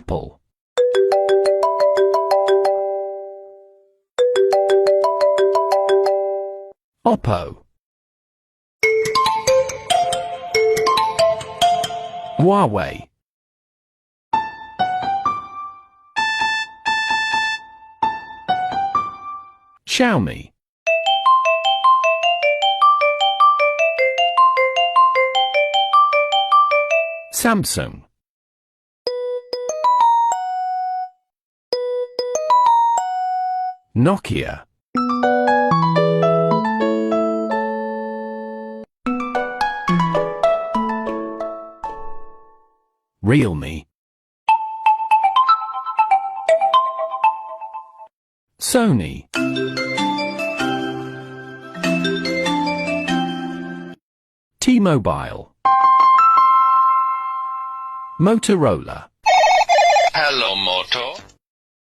apple. Oppo. Huawei. Xiaomi. Samsung. Nokia. Realme. Sony. T-Mobile. Motorola. Hello, Moto.